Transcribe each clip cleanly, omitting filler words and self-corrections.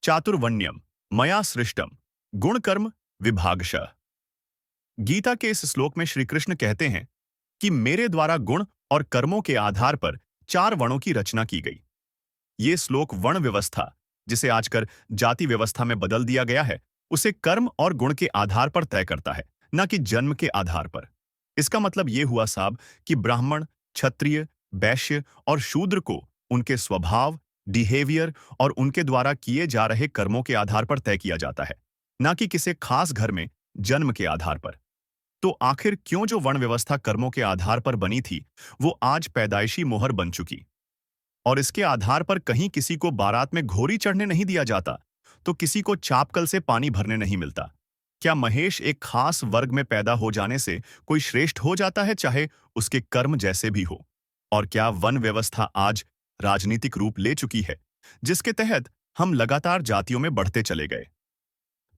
चातुर्वण्यम मया सृष्टम गुण कर्म विभागशः। गीता के इस श्लोक में श्री कृष्ण कहते हैं कि मेरे द्वारा गुण और कर्मों के आधार पर चार वर्णों की रचना की गई। ये श्लोक वर्ण व्यवस्था, जिसे आजकल जाति व्यवस्था में बदल दिया गया है, उसे कर्म और गुण के आधार पर तय करता है, न कि जन्म के आधार पर। इसका मतलब ये हुआ साहब कि ब्राह्मण, क्षत्रिय, वैश्य और शूद्र को उनके स्वभाव, बिहेवियर और उनके द्वारा किए जा रहे कर्मों के आधार पर तय किया जाता है, न कि किसी खास घर में जन्म के आधार पर। तो आखिर क्यों जो वर्ण व्यवस्था कर्मों के आधार पर बनी थी, वो आज पैदाइशी मोहर बन चुकी, और इसके आधार पर कहीं किसी को बारात में घोड़ी चढ़ने नहीं दिया जाता, तो किसी को चापकल से पानी भरने नहीं मिलता। क्या महेश एक खास वर्ग में पैदा हो जाने से कोई श्रेष्ठ हो जाता है, चाहे उसके कर्म जैसे भी हो? और क्या वन व्यवस्था आज राजनीतिक रूप ले चुकी है, जिसके तहत हम लगातार जातियों में बढ़ते चले गए?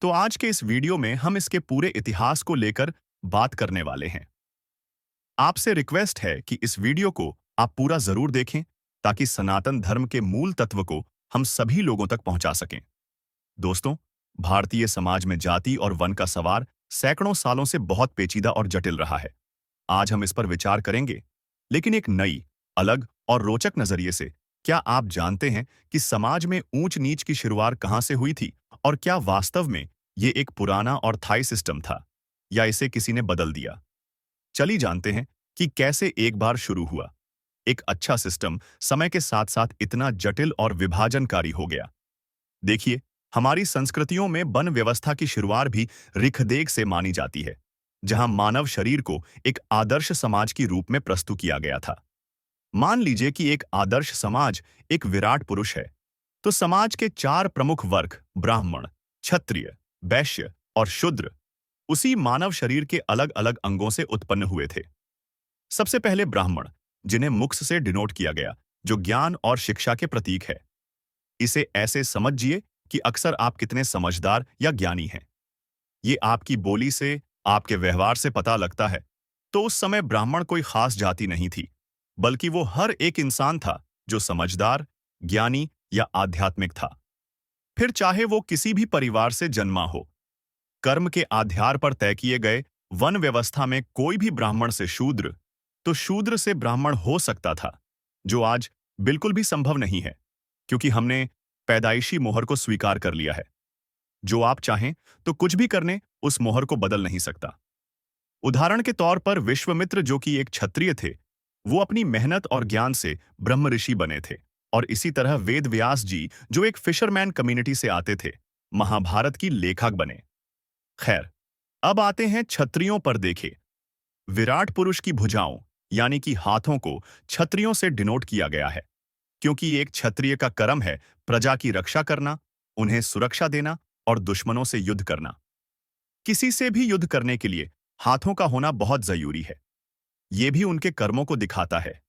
तो आज के इस वीडियो में हम इसके पूरे इतिहास को लेकर बात करने वाले हैं। आपसे रिक्वेस्ट है कि इस वीडियो को आप पूरा जरूर देखें, ताकि सनातन धर्म के मूल तत्व को हम सभी लोगों तक पहुंचा सकें। दोस्तों, भारतीय समाज में जाति और वन का सवाल सैकड़ों सालों से बहुत पेचीदा और जटिल रहा है। आज हम इस पर विचार करेंगे, लेकिन एक नई, अलग और रोचक नजरिए से। क्या आप जानते हैं कि समाज में ऊंच नीच की शुरुआत कहां से हुई थी, और क्या वास्तव में ये एक पुराना और थाई सिस्टम था, या इसे किसी ने बदल दिया? चलिए जानते हैं कि कैसे एक बार शुरू हुआ एक अच्छा सिस्टम समय के साथ साथ इतना जटिल और विभाजनकारी हो गया। देखिए, हमारी संस्कृतियों में वन व्यवस्था की शुरुआत भी ऋग्वेद से मानी जाती है, जहां मानव शरीर को एक आदर्श समाज की रूप में प्रस्तुत किया गया था। मान लीजिए कि एक आदर्श समाज एक विराट पुरुष है, तो समाज के चार प्रमुख वर्ग ब्राह्मण, क्षत्रिय, वैश्य और शूद्र उसी मानव शरीर के अलग अलग अंगों से उत्पन्न हुए थे। सबसे पहले ब्राह्मण, जिन्हें मुक्स से डिनोट किया गया, जो ज्ञान और शिक्षा के प्रतीक है। इसे ऐसे समझिए कि अक्सर आप कितने समझदार या ज्ञानी हैं, ये आपकी बोली से, आपके व्यवहार से पता लगता है। तो उस समय ब्राह्मण कोई खास जाति नहीं थी, बल्कि वो हर एक इंसान था जो समझदार, ज्ञानी या आध्यात्मिक था। फिर चाहे वो किसी भी परिवार से जन्मा हो, कर्म के आधार पर तय किए गए वन व्यवस्था में कोई भी ब्राह्मण से शूद्र, तो शूद्र से ब्राह्मण हो सकता था, जो आज बिल्कुल भी संभव नहीं है, क्योंकि हमने पैदाइशी मोहर को स्वीकार कर लिया है। जो आप चाहें तो कुछ भी करने उस मोहर को बदल नहीं सकता। उदाहरण के तौर पर विश्वामित्र, जो कि एक क्षत्रिय थे, वो अपनी मेहनत और ज्ञान से ब्रह्म ऋषि बने थे। और इसी तरह वेद व्यास जी, जो एक फिशरमैन कम्युनिटी से आते थे, महाभारत की लेखक बने। खैर, अब आते हैं क्षत्रियों पर। देखे, विराट पुरुष की भुजाओं यानी कि हाथों को क्षत्रियों से डिनोट किया गया है, क्योंकि एक क्षत्रिय का कर्म है प्रजा की रक्षा करना, उन्हें सुरक्षा देना और दुश्मनों से युद्ध करना। किसी से भी युद्ध करने के लिए हाथों का होना बहुत जरूरी है। यह भी उनके कर्मों को दिखाता है।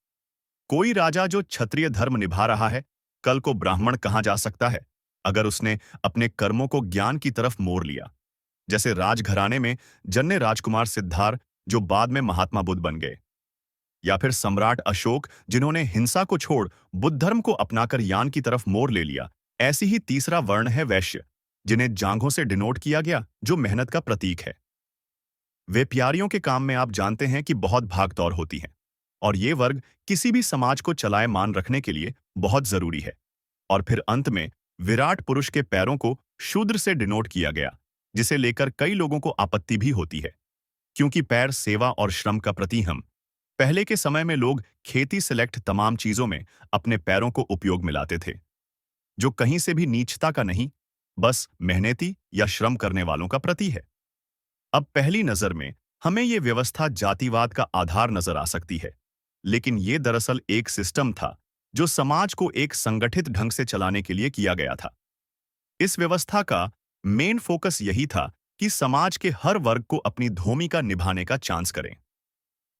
कोई राजा जो क्षत्रिय धर्म निभा रहा है, कल को ब्राह्मण कहा जा सकता है, अगर उसने अपने कर्मों को ज्ञान की तरफ मोड़ लिया। जैसे राजघराने में जन्ने राजकुमार सिद्धार्थ, जो बाद में महात्मा बुद्ध बन गए, या फिर सम्राट अशोक, जिन्होंने हिंसा को छोड़ बुद्ध धर्म को अपनाकर ज्ञान की तरफ मोड़ ले लिया। ऐसी ही तीसरा वर्ण है वैश्य, जिन्हें जांघों से डिनोट किया गया, जो मेहनत का प्रतीक है। वे प्यारियों के काम में आप जानते हैं कि बहुत भागदौड़ होती है, और ये वर्ग किसी भी समाज को चलायमान रखने के लिए बहुत जरूरी है। और फिर अंत में विराट पुरुष के पैरों को शूद्र से डिनोट किया गया, जिसे लेकर कई लोगों को आपत्ति भी होती है, क्योंकि पैर सेवा और श्रम का प्रतीक हम। पहले के समय में लोग खेती सिलेक्ट तमाम चीजों में अपने पैरों को उपयोग में लाते थे, जो कहीं से भी नीचता का नहीं, बस मेहनती या श्रम करने वालों का प्रतीक है। अब पहली नजर में हमें ये व्यवस्था जातिवाद का आधार नजर आ सकती है, लेकिन ये दरअसल एक सिस्टम था जो समाज को एक संगठित ढंग से चलाने के लिए किया गया था। इस व्यवस्था का मेन फोकस यही था कि समाज के हर वर्ग को अपनी भूमिका निभाने का चांस करें,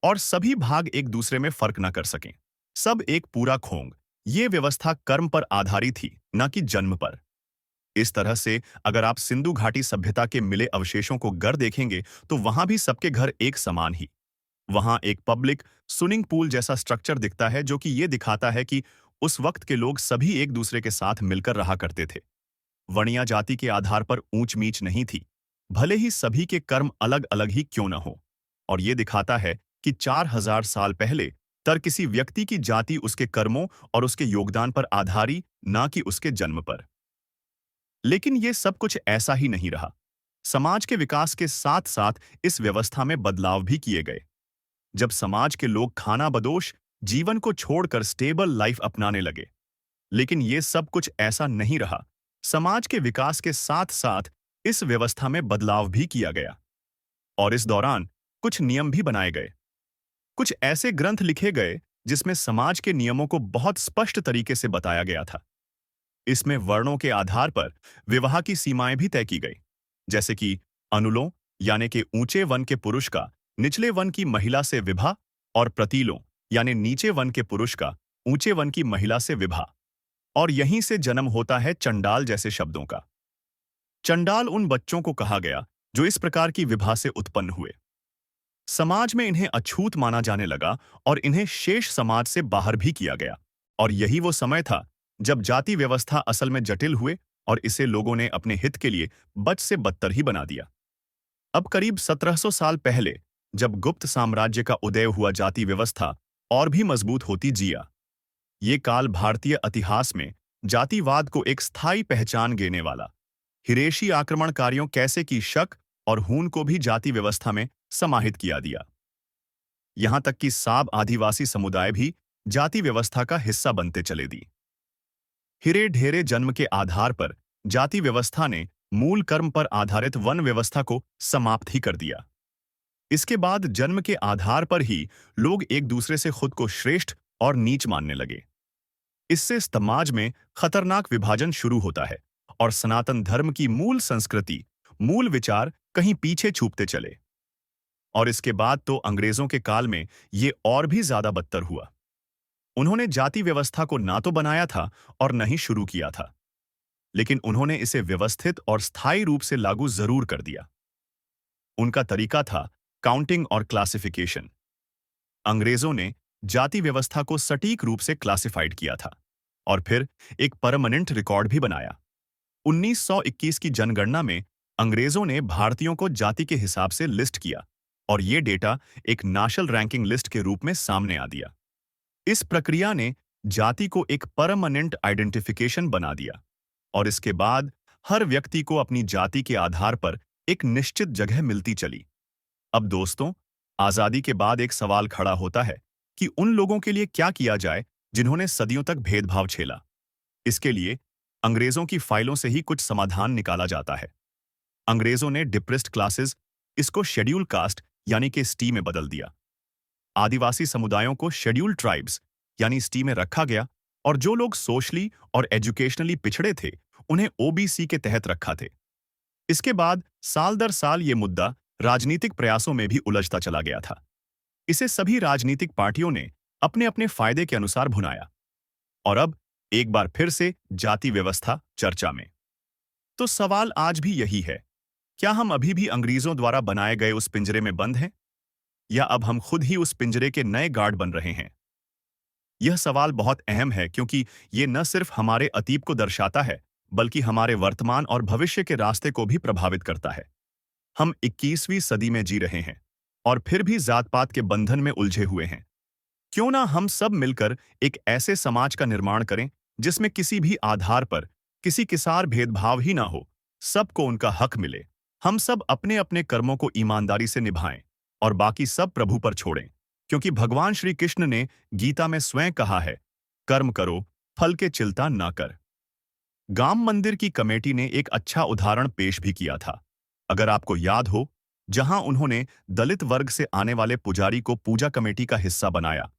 और सभी भाग एक दूसरे में फर्क न कर सकें। सब एक पूरा खोंग। ये व्यवस्था कर्म पर आधारित थी, न कि जन्म पर। इस तरह से अगर आप सिंधु घाटी सभ्यता के मिले अवशेषों को गर देखेंगे, तो वहां भी सबके घर एक समान ही। वहां एक पब्लिक स्विमिंग पूल जैसा स्ट्रक्चर दिखता है, जो कि ये दिखाता है कि उस वक्त के लोग सभी एक दूसरे के साथ मिलकर रहा करते थे। वणिया जाति के आधार पर ऊंच नीच नहीं थी, भले ही सभी के कर्म अलग अलग ही क्यों न हो। और ये दिखाता है कि 4000 साल पहले तर किसी व्यक्ति की जाति उसके कर्मों और उसके योगदान पर आधारी, ना कि उसके जन्म पर। लेकिन ये सब कुछ ऐसा ही नहीं रहा। समाज के विकास के साथ साथ इस व्यवस्था में बदलाव भी किए गए। जब समाज के लोग खाना बदोश जीवन को छोड़कर स्टेबल लाइफ अपनाने लगे। लेकिन ये सब कुछ ऐसा नहीं रहा। समाज के विकास के साथ साथ इस व्यवस्था में बदलाव भी किया गया और इस दौरान कुछ नियम भी बनाए गए। कुछ ऐसे ग्रंथ लिखे गए जिसमें समाज के नियमों को बहुत स्पष्ट तरीके से बताया गया था। इसमें वर्णों के आधार पर विवाह की सीमाएं भी तय की गई, जैसे कि अनुलों यानी कि ऊंचे वन के पुरुष का निचले वन की महिला से विवाह और प्रतीलों यानी नीचे वन के पुरुष का ऊंचे वन की महिला से विवाह। और यहीं से जन्म होता है चंडाल जैसे शब्दों का। चंडाल उन बच्चों को कहा गया जो इस प्रकार की विवाह से उत्पन्न हुए। समाज में इन्हें अछूत माना जाने लगा और इन्हें शेष समाज से बाहर भी किया गया। और यही वो समय था जब जाति व्यवस्था असल में जटिल हुए और इसे लोगों ने अपने हित के लिए बद से बदतर ही बना दिया। अब करीब 1700 साल पहले जब गुप्त साम्राज्य का उदय हुआ, जाति व्यवस्था और भी मजबूत होती जिया। ये काल भारतीय इतिहास में जातिवाद को एक स्थायी पहचान देने वाला। हिरेशी आक्रमणकारियों कैसे की शक और हून को भी जाति व्यवस्था में समाहित किया दिया। यहां तक कि साब आदिवासी समुदाय भी जाति व्यवस्था का हिस्सा बनते चले दी। हिरे ढेरे जन्म के आधार पर जाति व्यवस्था ने मूल कर्म पर आधारित वन व्यवस्था को समाप्त ही कर दिया। इसके बाद जन्म के आधार पर ही लोग एक दूसरे से खुद को श्रेष्ठ और नीच मानने लगे। इससे समाज में खतरनाक विभाजन शुरू होता है और सनातन धर्म की मूल संस्कृति, मूल विचार कहीं पीछे छूटते चले। और इसके बाद तो अंग्रेजों के काल में ये और भी ज्यादा बदतर हुआ। उन्होंने जाति व्यवस्था को ना तो बनाया था और न ही शुरू किया था, लेकिन उन्होंने इसे व्यवस्थित और स्थायी रूप से लागू जरूर कर दिया। उनका तरीका था काउंटिंग और क्लासिफिकेशन। अंग्रेजों ने जाति व्यवस्था को सटीक रूप से क्लासिफाइड किया था और फिर एक परमानेंट रिकॉर्ड भी बनाया। 1921 की जनगणना में अंग्रेजों ने भारतीयों को जाति के हिसाब से लिस्ट किया और ये डेटा एक नेशनल रैंकिंग लिस्ट के रूप में सामने आ दिया। इस प्रक्रिया ने जाति को एक परमानेंट आइडेंटिफिकेशन बना दिया और इसके बाद हर व्यक्ति को अपनी जाति के आधार पर एक निश्चित जगह मिलती चली। अब दोस्तों, आजादी के बाद एक सवाल खड़ा होता है कि उन लोगों के लिए क्या किया जाए जिन्होंने सदियों तक भेदभाव झेला। इसके लिए अंग्रेजों की फाइलों से ही कुछ समाधान निकाला जाता है। अंग्रेजों ने डिप्रेस्ड क्लासेस, इसको शेड्यूल कास्ट यानी कि एसटी में बदल दिया। आदिवासी समुदायों को शेड्यूल ट्राइब्स यानी एसटी में रखा गया और जो लोग सोशली और एजुकेशनली पिछड़े थे उन्हें ओबीसी के तहत रखा थे। इसके बाद साल दर साल ये मुद्दा राजनीतिक प्रयासों में भी उलझता चला गया था। इसे सभी राजनीतिक पार्टियों ने अपने अपने फायदे के अनुसार भुनाया और अब एक बार फिर से जाति व्यवस्था चर्चा में। तो सवाल आज भी यही है, क्या हम अभी भी अंग्रेजों द्वारा बनाए गए उस पिंजरे में बंद हैं या अब हम खुद ही उस पिंजरे के नए गार्ड बन रहे हैं? यह सवाल बहुत अहम है क्योंकि ये न सिर्फ हमारे अतीत को दर्शाता है बल्कि हमारे वर्तमान और भविष्य के रास्ते को भी प्रभावित करता है। हम 21वीं सदी में जी रहे हैं और फिर भी जात-पात के बंधन में उलझे हुए हैं। क्यों ना हम सब मिलकर एक ऐसे समाज का निर्माण करें जिसमें किसी भी आधार पर किसी के साथ भेदभाव ही ना हो, सबको उनका हक मिले। हम सब अपने अपने कर्मों को ईमानदारी से निभाएं और बाकी सब प्रभु पर छोड़ें, क्योंकि भगवान श्री कृष्ण ने गीता में स्वयं कहा है, कर्म करो, फल के चिंता ना कर। गाम मंदिर की कमेटी ने एक अच्छा उदाहरण पेश भी किया था, अगर आपको याद हो, जहां उन्होंने दलित वर्ग से आने वाले पुजारी को पूजा कमेटी का हिस्सा बनाया,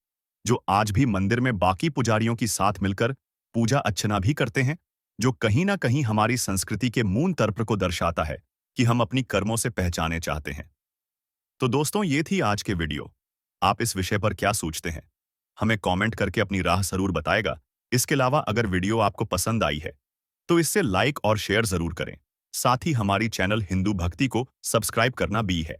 जो आज भी मंदिर में बाकी पुजारियों के साथ मिलकर पूजा अर्चना भी करते हैं, जो कहीं ना कहीं हमारी संस्कृति के मूल तर्क को दर्शाता है कि हम अपनी कर्मों से पहचाने चाहते हैं। तो दोस्तों, ये थी आज के वीडियो। आप इस विषय पर क्या सोचते हैं? हमें कमेंट करके अपनी राय जरूर बताएगा। इसके अलावा अगर वीडियो आपको पसंद आई है तो इससे लाइक और शेयर जरूर करें। साथ ही हमारी चैनल हिंदू भक्ति को सब्सक्राइब करना भी है।